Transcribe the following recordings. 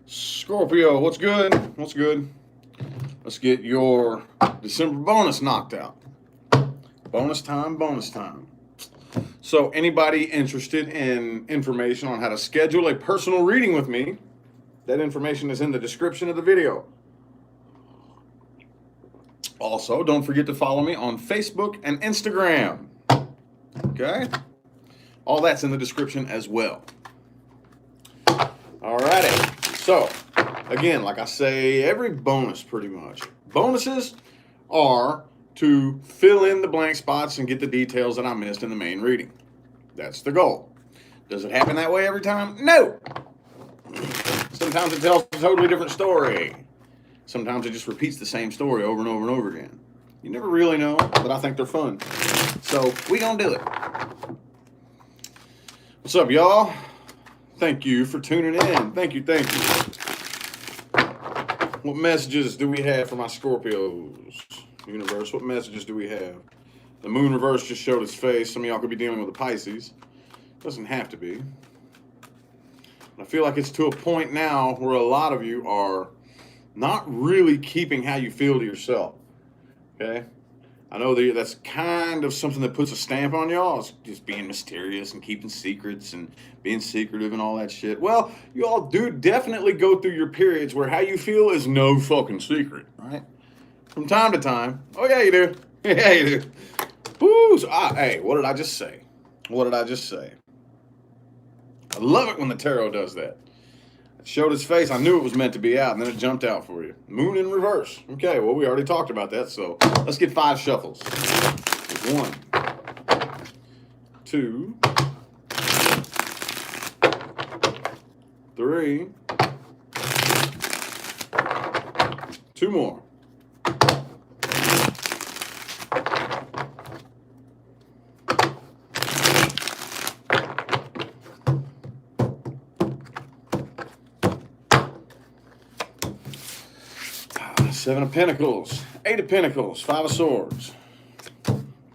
Scorpio, what's good? What's good? Let's get your December bonus knocked out. Bonus time, bonus time. So, anybody interested in information on how to schedule a personal reading with me, that information is in the description of the video. Also, don't forget to follow me on Facebook and Instagram. Okay? All that's in the description as well. Alrighty. So, again, like I say, every bonus pretty much. Bonuses are to fill in the blank spots and get the details that I missed in the main reading. That's the goal. Does it happen that way every time? No. Sometimes it tells a totally different story. Sometimes it just repeats the same story over and over and over again. You never really know, but I think they're fun. So we gonna do it. What's up, y'all? Thank you for tuning in. Thank you. What messages do we have for my Scorpios? Universe, what messages do we have? The moon reverse just showed its face. Some of y'all could be dealing with a Pisces. Doesn't have to be. I feel like it's to a point now where a lot of you are not really keeping how you feel to yourself. Okay? I know that's kind of something that puts a stamp on y'all. It's just being mysterious and keeping secrets and being secretive and all that shit. Well, you all do definitely go through your periods where how you feel is no fucking secret, right? From time to time. Oh, yeah, you do. Yeah, you do. Woo. So, hey, what did I just say? I love it when the tarot does that. It showed its face. I knew it was meant to be out, and then it jumped out for you. Moon in reverse. Okay, well, we already talked about that, so let's get 5 shuffles. 1, 2, 3, 2 more. Seven of Pentacles, 8 of Pentacles, 5 of Swords.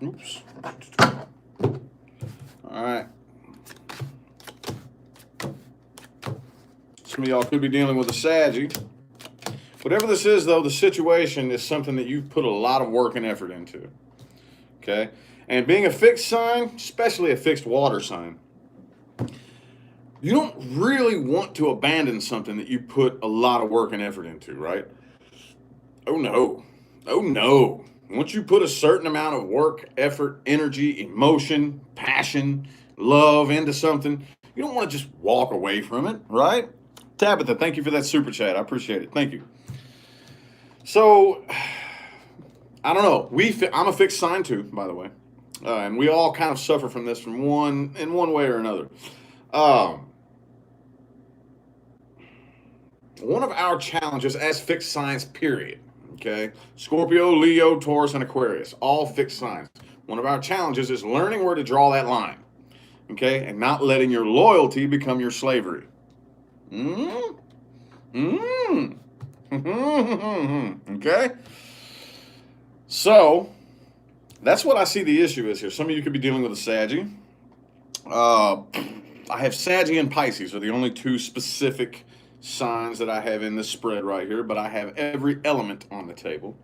Oops. All right. Some of y'all could be dealing with a Saggy. Whatever this is, though, the situation is something that you've put a lot of work and effort into. Okay? And being a fixed sign, especially a fixed water sign, you don't really want to abandon something that you put a lot of work and effort into, right? Oh no. Once you put a certain amount of work, effort, energy, emotion, passion, love into something, you don't want to just walk away from it, right? Tabitha, thank you for that super chat. I appreciate it. Thank you. So, I don't know. I'm a fixed sign too, by the way. And we all kind of suffer from this in one way or another. One of our challenges as fixed signs, period. Okay, Scorpio, Leo, Taurus, and Aquarius, all fixed signs. One of our challenges is learning where to draw that line, okay, and not letting your loyalty become your slavery. Okay, so that's what I see the issue is here. Some of you could be dealing with a Saggy. I have Saggy and Pisces are the only 2 specific signs that I have in this spread right here, but I have every element on the table.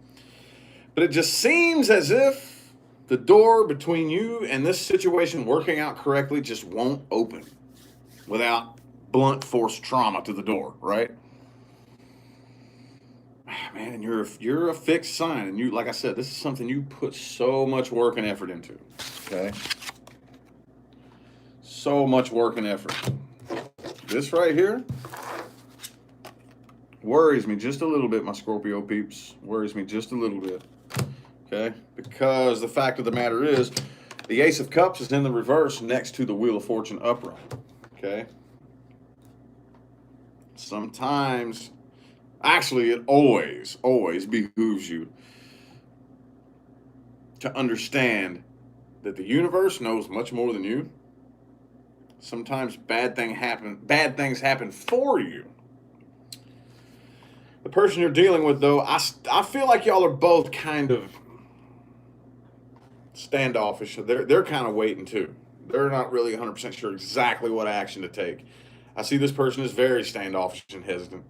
But it just seems as if the door between you and this situation working out correctly just won't open without blunt force trauma to the door, right? Man, you're a fixed sign, and you, like I said, this is something you put so much work and effort into, okay? So much work and effort. This right here worries me just a little bit, my Scorpio peeps. Worries me just a little bit. Okay? Because the fact of the matter is, the Ace of Cups is in the reverse next to the Wheel of Fortune upright. Okay? Sometimes, actually, it always behooves you to understand that the universe knows much more than you. Sometimes bad things happen for you. The person you're dealing with, though, I feel like y'all are both kind of standoffish. They're kind of waiting too. They're not really 100% sure exactly what action to take. I see this person is very standoffish and hesitant.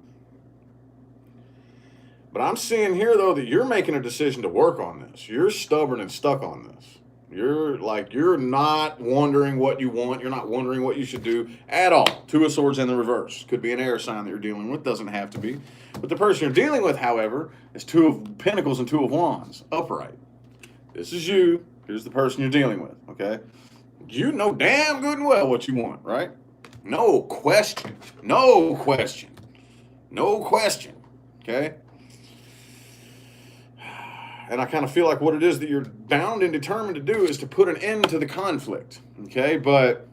But I'm seeing here, though, that you're making a decision to work on this. You're stubborn and stuck on this. You're not wondering what you want. You're not wondering what you should do at all. Two of Swords in the reverse. Could be an air sign that you're dealing with. Doesn't have to be. But the person you're dealing with, however, is Two of Pentacles and Two of Wands. Upright. This is you. Here's the person you're dealing with, okay? You know damn good and well what you want, right? No question. No question. No question, okay? And I kind of feel like what it is that you're bound and determined to do is to put an end to the conflict, okay? But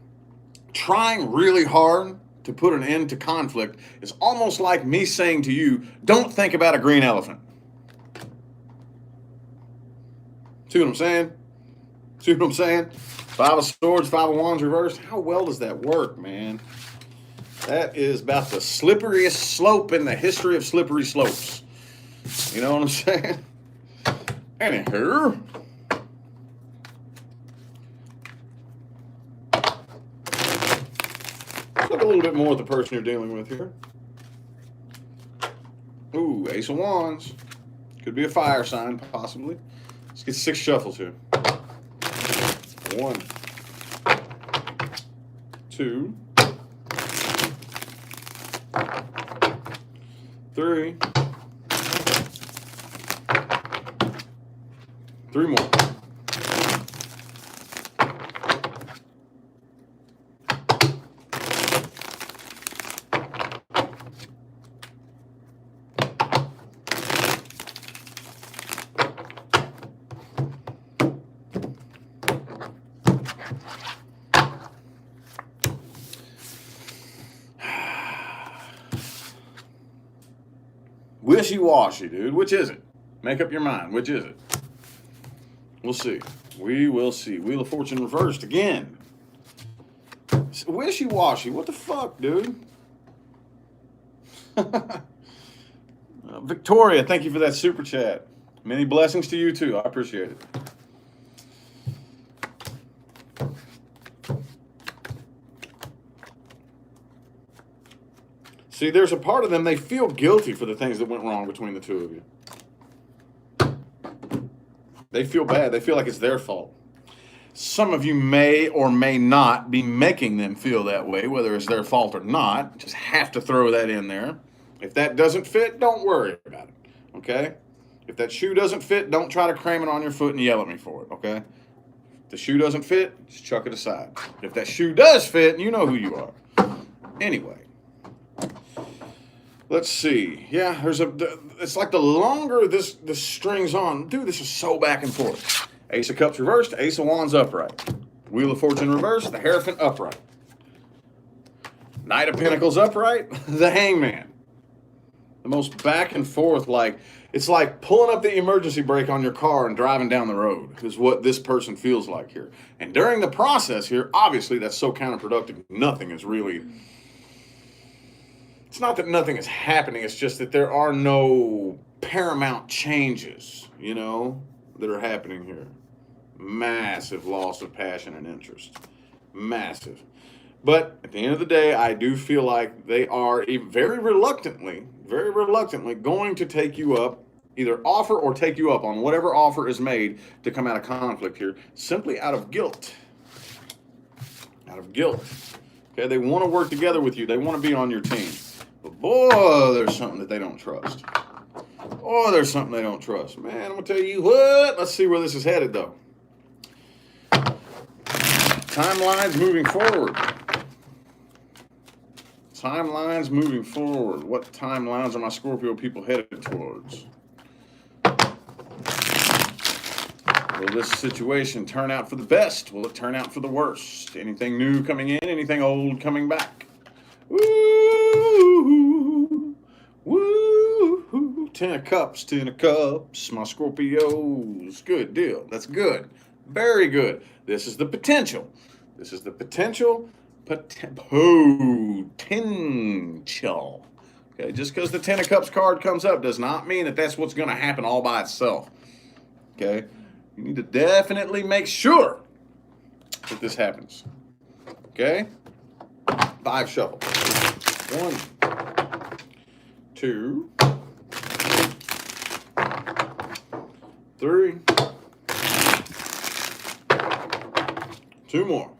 trying really hard to put an end to conflict is almost like me saying to you, don't think about a green elephant. See what I'm saying? See what I'm saying? Five of Swords, Five of Wands reversed. How well does that work, man? That is about the slipperiest slope in the history of slippery slopes. You know what I'm saying? Anywho. Let's look a little bit more at the person you're dealing with here. Ooh, Ace of Wands. Could be a fire sign, possibly. Let's get 6 shuffles here. 1, 2, 3. 3 more. Wishy-washy, dude. Which is it? Make up your mind. Which is it? We'll see. We will see. Wheel of Fortune reversed again. Wishy-washy. What the fuck, dude? Victoria, thank you for that super chat. Many blessings to you, too. I appreciate it. See, there's a part of them, they feel guilty for the things that went wrong between the two of you. They feel bad. They feel like it's their fault. Some of you may or may not be making them feel that way, whether it's their fault or not. Just have to throw that in there. If that doesn't fit, don't worry about it, okay? If that shoe doesn't fit, don't try to cram it on your foot and yell at me for it, okay? If the shoe doesn't fit, just chuck it aside. If that shoe does fit, you know who you are. Anyway. Let's see. Yeah, it's like the longer this strings on, dude, this is so back and forth. Ace of Cups reversed, Ace of Wands upright. Wheel of Fortune reversed, the Hierophant upright. Knight of Pentacles upright, the Hangman. The most back and forth, like, it's like pulling up the emergency brake on your car and driving down the road is what this person feels like here. And during the process here, obviously that's so counterproductive. Nothing is really... It's not that nothing is happening, it's just that there are no paramount changes, you know, that are happening here. Massive loss of passion and interest. Massive. But at the end of the day, I do feel like they are very reluctantly going to take you up, either offer or take you up on whatever offer is made to come out of conflict here, simply out of guilt. Out of guilt. Okay, they want to work together with you. They want to be on your team. But boy, there's something that they don't trust. Oh, there's something they don't trust. Man, I'm going to tell you what. Let's see where this is headed, though. Timelines moving forward. Timelines moving forward. What timelines are my Scorpio people headed towards? Will this situation turn out for the best? Will it turn out for the worst? Anything new coming in? Anything old coming back? Woo! Woo! 10 of Cups, 10 of Cups. My Scorpios. Good deal. That's good. Very good. This is the potential. This is the potential. Potential. Okay, just because the 10 of Cups card comes up does not mean that that's what's going to happen all by itself. Okay? You need to definitely make sure that this happens. Okay? 5 shuffle. 1, 2, 3. 2 more.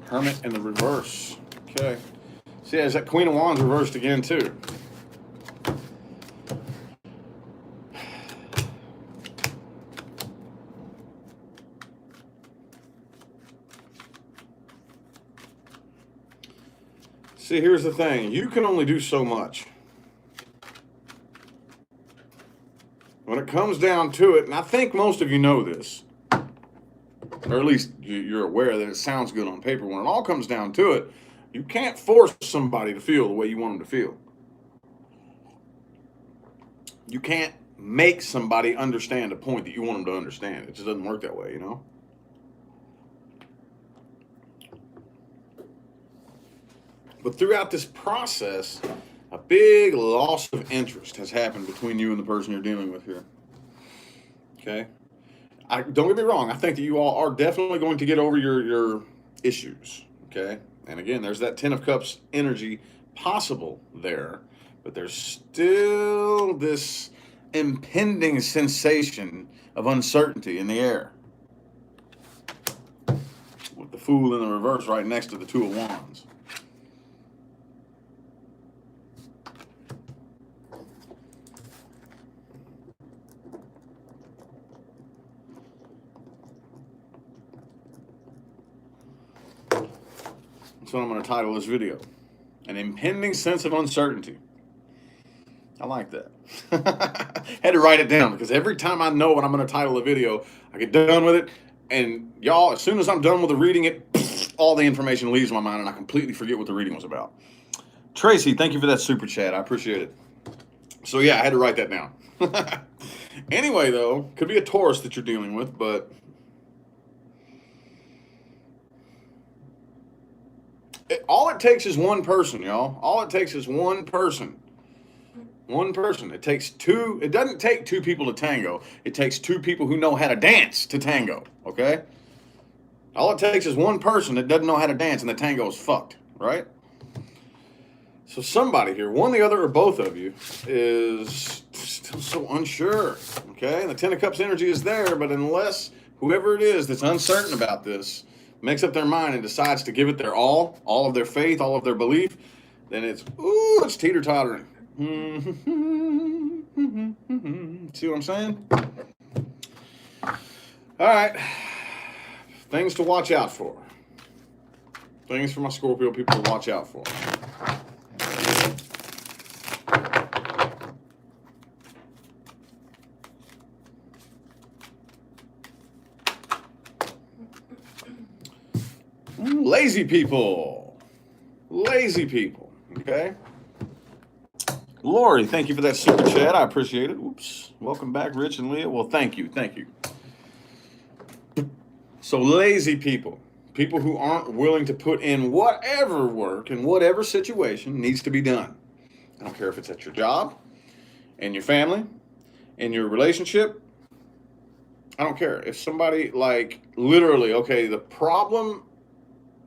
Hermit in the reverse. Okay. See, there's that Queen of Wands reversed again, too. See, here's the thing. You can only do so much. When it comes down to it, and I think most of you know this, or at least you're aware that it sounds good on paper. When it all comes down to it, you can't force somebody to feel the way you want them to feel. You can't make somebody understand a point that you want them to understand. It just doesn't work that way, you know? But throughout this process, a big loss of interest has happened between you and the person you're dealing with here. Okay? Don't get me wrong. I think that you all are definitely going to get over your issues. Okay? And again, there's that 10 of Cups energy possible there. But there's still this impending sensation of uncertainty in the air. With the Fool in the reverse right next to the Two of Wands. That's what I'm going to title this video. An impending sense of uncertainty. I like that. Had to write it down because every time I know what I'm going to title a video, I get done with it. And y'all, as soon as I'm done with the reading it, all the information leaves my mind and I completely forget what the reading was about. Tracy, thank you for that super chat. I appreciate it. So yeah, I had to write that down. Anyway, though, could be a Taurus that you're dealing with, but all it takes is one person, y'all. All it takes is one person. One person. It takes two. It doesn't take two people to tango. It takes two people who know how to dance to tango, okay? All it takes is one person that doesn't know how to dance and the tango is fucked, right? So somebody here, one, the other, or both of you, is still so unsure, okay? And the 10 of Cups energy is there, but unless whoever it is that's uncertain about this makes up their mind and decides to give it their all of their faith, all of their belief, then it's teeter-tottering. See what I'm saying? All right. Things to watch out for. Things for my Scorpio people to watch out for. Lazy people. Lazy people. Okay? Lori, thank you for that super chat. I appreciate it. Oops. Welcome back, Rich and Leah. Well, thank you. Thank you. So lazy people. People who aren't willing to put in whatever work in whatever situation needs to be done. I don't care if it's at your job, in your family, in your relationship. I don't care. If somebody, like, literally, okay, the problem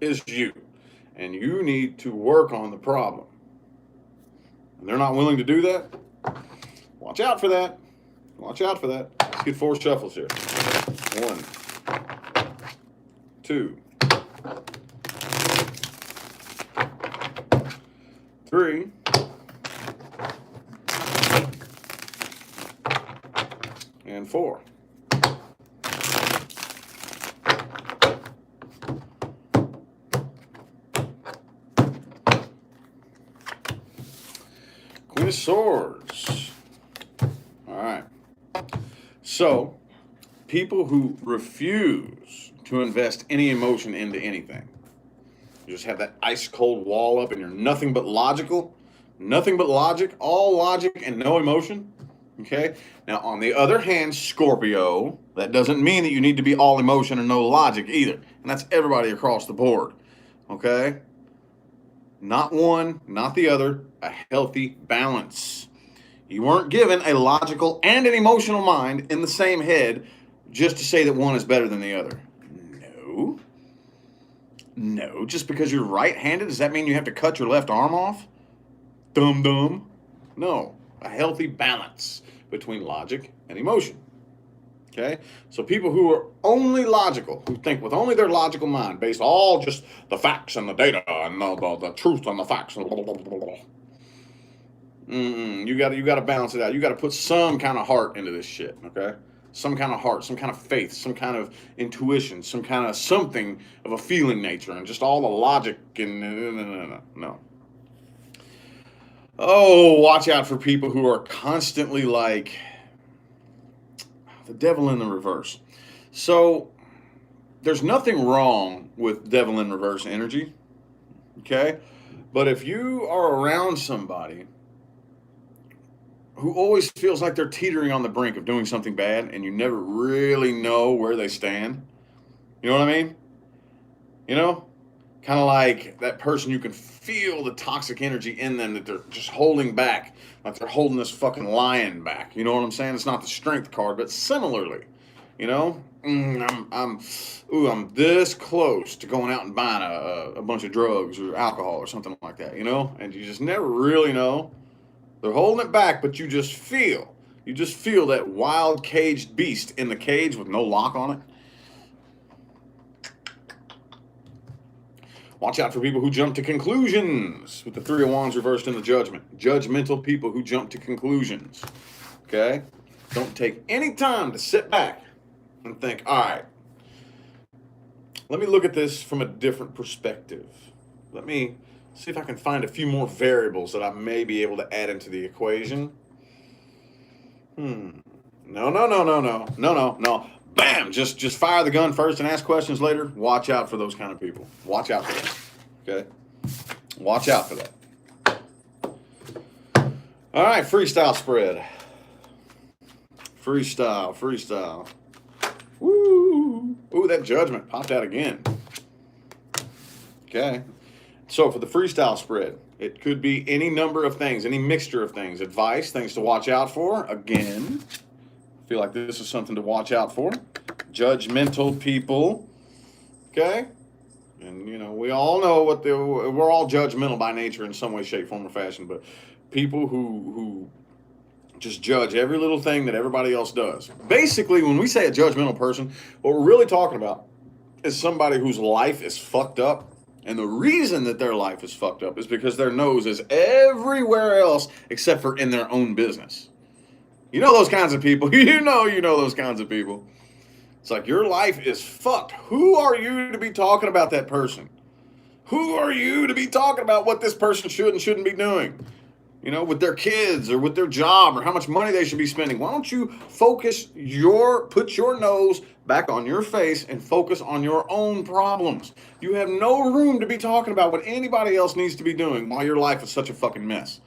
is you, and you need to work on the problem. And they're not willing to do that, watch out for that. Watch out for that. Let's get 4 shuffles here. 1, 2, 3, and 4. Queen of Swords. All right. So, people who refuse to invest any emotion into anything. You just have that ice cold wall up and you're nothing but logical. Nothing but logic. All logic and no emotion. Okay? Now, on the other hand, Scorpio, that doesn't mean that you need to be all emotion and no logic either. And that's everybody across the board. Okay? Not one, not the other. A healthy balance. You weren't given a logical and an emotional mind in the same head just to say that one is better than the other. No. No. Just because you're right-handed, does that mean you have to cut your left arm off? Dum-dum. No. A healthy balance between logic and emotion. Okay? So people who are only logical, who think with only their logical mind, based all just the facts and the data and the truth and the facts and blah, blah, blah, blah. You gotta balance it out. You gotta put some kind of heart into this shit, okay? Some kind of heart, some kind of faith, some kind of intuition, some kind of something of a feeling nature, and just all the logic and no. Oh, watch out for people who are constantly like the devil in the reverse. So there's nothing wrong with devil in reverse energy, okay? But if you are around somebody who always feels like they're teetering on the brink of doing something bad and you never really know where they stand, you know what I mean? You know? Kind of like that person, you can feel the toxic energy in them that they're just holding back, like they're holding this fucking lion back. You know what I'm saying? It's not the strength card, but similarly, you know, I'm this close to going out and buying a bunch of drugs or alcohol or something like that, you know, and you just never really know. They're holding it back, but you just feel that wild caged beast in the cage with no lock on it. Watch out for people who jump to conclusions with the Three of Wands reversed in the Judgment. Judgmental people who jump to conclusions. Okay? Don't take any time to sit back and think, all right, let me look at this from a different perspective. Let me see if I can find a few more variables that I may be able to add into the equation. No. Bam! Just fire the gun first and ask questions later. Watch out for those kind of people. Watch out for that. Okay? Watch out for that. All right, freestyle spread. Freestyle. Woo! Ooh, that judgment popped out again. Okay. So for the freestyle spread, it could be any number of things, any mixture of things. Advice, things to watch out for. Again, I feel like this is something to watch out for. Judgmental people. Okay? And, you know, we all know we're all judgmental by nature in some way, shape, form, or fashion, but people who just judge every little thing that everybody else does. Basically, when we say a judgmental person, what we're really talking about is somebody whose life is fucked up. And the reason that their life is fucked up is because their nose is everywhere else except for in their own business. You know those kinds of people. You know those kinds of people. It's like your life is fucked. Who are you to be talking about that person? Who are you to be talking about what this person should and shouldn't be doing? You know, with their kids or with their job or how much money they should be spending. Why don't you put your nose back on your face and focus on your own problems? You have no room to be talking about what anybody else needs to be doing while your life is such a fucking mess.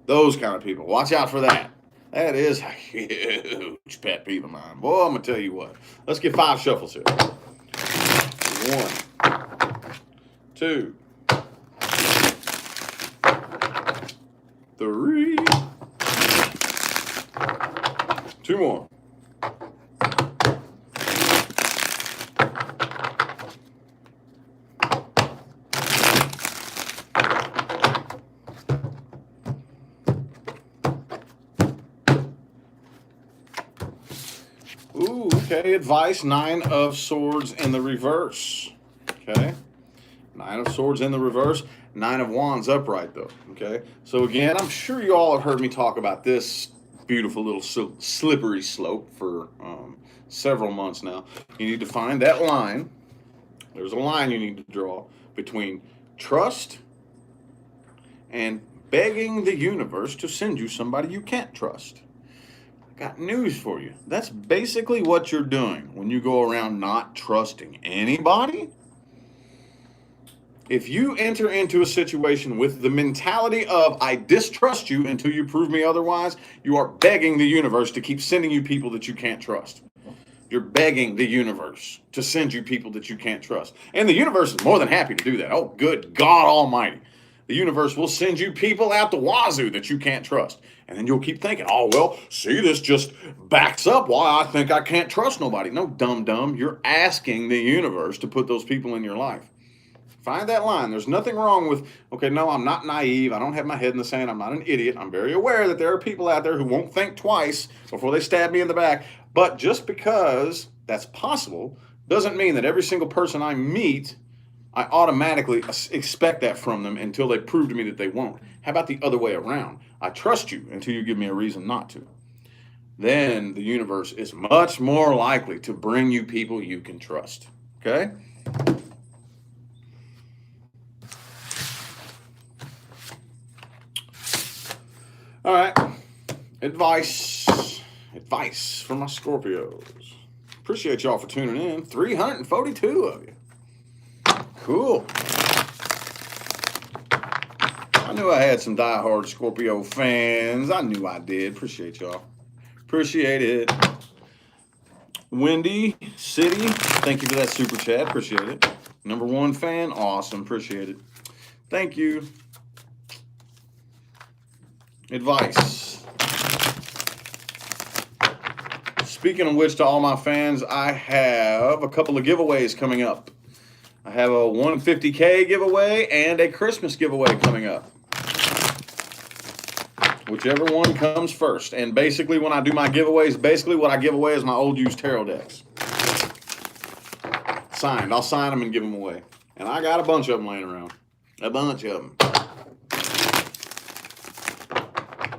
Those kind of people. Watch out for that. That is a huge pet peeve of mine. Boy, I'm going to tell you what. Let's get 5 shuffles here. 1, 2, 3. 2 more. Ooh, okay, advice, 9 of Swords in the reverse. Okay, 9 of Swords in the reverse, 9 of Wands upright though. Okay, so again, I'm sure you all have heard me talk about this beautiful little slippery slope for several months now. You need to find that line. There's a line you need to draw between trust and begging the universe to send you somebody you can't trust. Got news for you. That's basically what you're doing when you go around not trusting anybody. If you enter into a situation with the mentality of, I distrust you until you prove me otherwise, you are begging the universe to keep sending you people that you can't trust. You're begging the universe to send you people that you can't trust. And the universe is more than happy to do that. Oh, good God Almighty. The universe will send you people out the wazoo that you can't trust. And then you'll keep thinking, oh, well, see, this just backs up why I think I can't trust nobody. No, dumb. You're asking the universe to put those people in your life. Find that line. There's nothing wrong with, okay, no, I'm not naive. I don't have my head in the sand. I'm not an idiot. I'm very aware that there are people out there who won't think twice before they stab me in the back. But just because that's possible doesn't mean that every single person I meet, I automatically expect that from them until they prove to me that they won't. How about the other way around? I trust you until you give me a reason not to. Then the universe is much more likely to bring you people you can trust. Okay? All right. Advice for my Scorpios. Appreciate y'all for tuning in. 342 of you. Cool. I knew I had some diehard Scorpio fans. I knew I did. Appreciate y'all. Appreciate it. Windy City, thank you for that super chat. Appreciate it. #1 fan, awesome. Appreciate it. Thank you. Advice. Speaking of which, to all my fans, I have a couple of giveaways coming up. I have a 150K giveaway and a Christmas giveaway coming up. Whichever one comes first. And basically, when I do my giveaways, basically what I give away is my old used tarot decks. Signed. I'll sign them and give them away. And I got a bunch of them laying around. A bunch of them.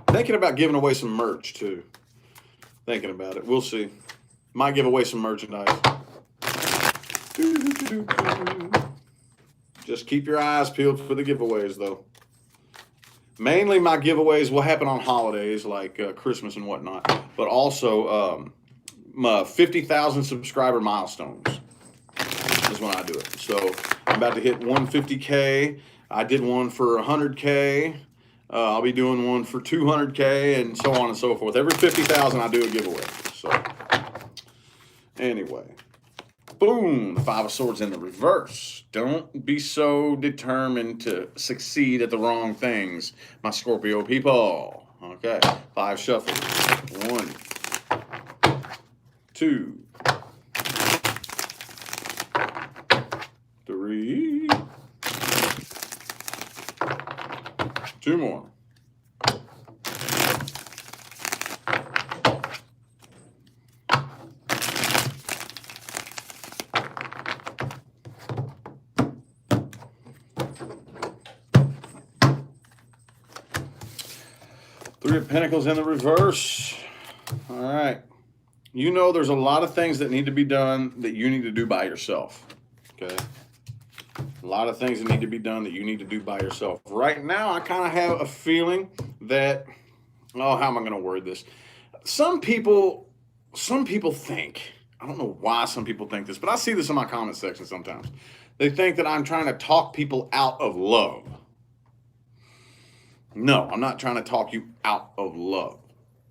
Thinking about giving away some merch, too. Thinking about it. We'll see. Might give away some merchandise. Just keep your eyes peeled for the giveaways, though. Mainly my giveaways will happen on holidays like Christmas and whatnot, but also my 50,000 subscriber milestones is when I do it. So I'm about to hit 150K. I did one for 100K. I'll be doing one for 200K and so on and so forth. Every 50,000 I do a giveaway. So anyway. Boom, the 5 of Swords in the reverse. Don't be so determined to succeed at the wrong things, my Scorpio people. Okay, 5 shuffles. 1, 2, 3. 2 more. 3 of Pentacles in the reverse. All right. You know there's a lot of things that need to be done that you need to do by yourself. Okay? A lot of things that need to be done that you need to do by yourself. Right now, I kind of have a feeling that, oh, how am I going to word this? Some people think, I don't know why some people think this, but I see this in my comment section sometimes. They think that I'm trying to talk people out of love. No, I'm not trying to talk you out of love.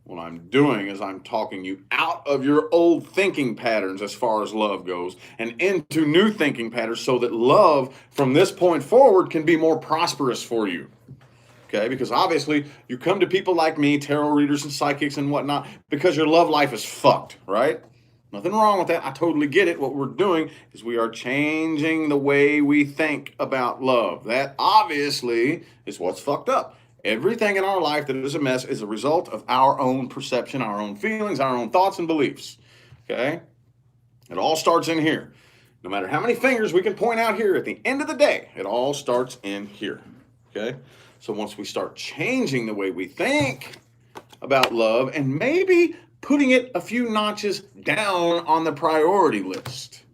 What I'm doing is I'm talking you out of your old thinking patterns as far as love goes and into new thinking patterns so that love from this point forward can be more prosperous for you. Okay, because obviously you come to people like me, tarot readers and psychics and whatnot, because your love life is fucked, right? Nothing wrong with that. I totally get it. What we're doing is we are changing the way we think about love. That obviously is what's fucked up. Everything in our life that is a mess is a result of our own perception, our own feelings, our own thoughts and beliefs. Okay? It all starts in here. No matter how many fingers we can point out here, at the end of the day, it all starts in here. Okay? So once we start changing the way we think about love and maybe putting it a few notches down on the priority list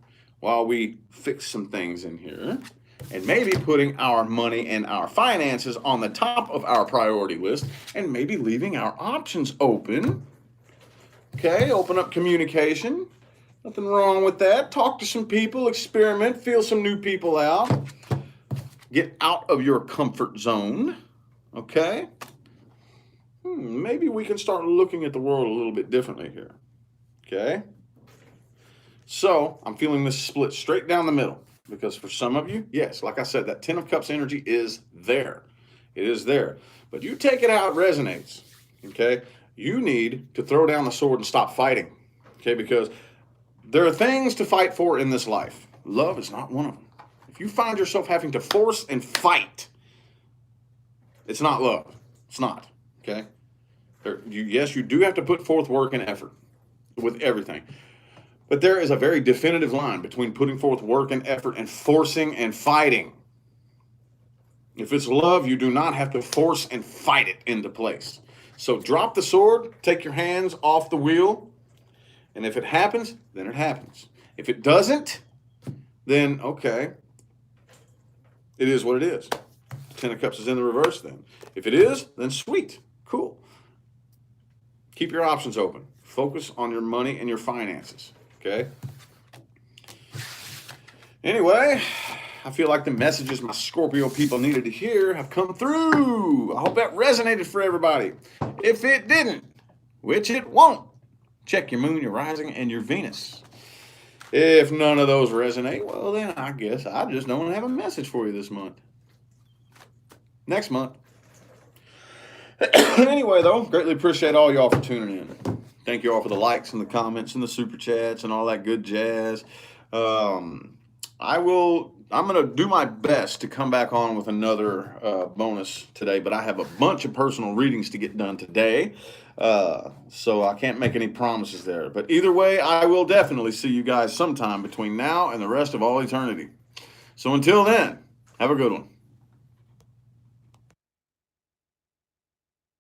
while we fix some things in here, and maybe putting our money and our finances on the top of our priority list and maybe leaving our options open. Okay, open up communication. Nothing wrong with that. Talk to some people, experiment, feel some new people out. Get out of your comfort zone. Okay? Maybe we can start looking at the world a little bit differently here. Okay? So, I'm feeling this split straight down the middle. Because for some of you, yes, like I said, that 10 of Cups energy is there. It is there. But you take it how it resonates, okay? You need to throw down the sword and stop fighting, okay? Because there are things to fight for in this life. Love is not one of them. If you find yourself having to force and fight, it's not love. It's not, okay? Yes, you do have to put forth work and effort with everything. But there is a very definitive line between putting forth work and effort and forcing and fighting. If it's love, you do not have to force and fight it into place. So drop the sword, take your hands off the wheel, and if it happens, then it happens. If it doesn't, then okay, it is what it is. Ten of Cups is in the reverse then. If it is, then sweet, cool. Keep your options open. Focus on your money and your finances, okay? Anyway, I feel like the messages my Scorpio people needed to hear have come through. I hope that resonated for everybody. If it didn't, which it won't, check your moon, your rising, and your Venus. If none of those resonate, well, then I guess I just don't have a message for you this month. Next month. Anyway, though, greatly appreciate all y'all for tuning in. Thank you all for the likes and the comments and the super chats and all that good jazz. I'm going to do my best to come back on with another bonus today, but I have a bunch of personal readings to get done today, so I can't make any promises there. But either way, I will definitely see you guys sometime between now and the rest of all eternity. So until then, have a good one.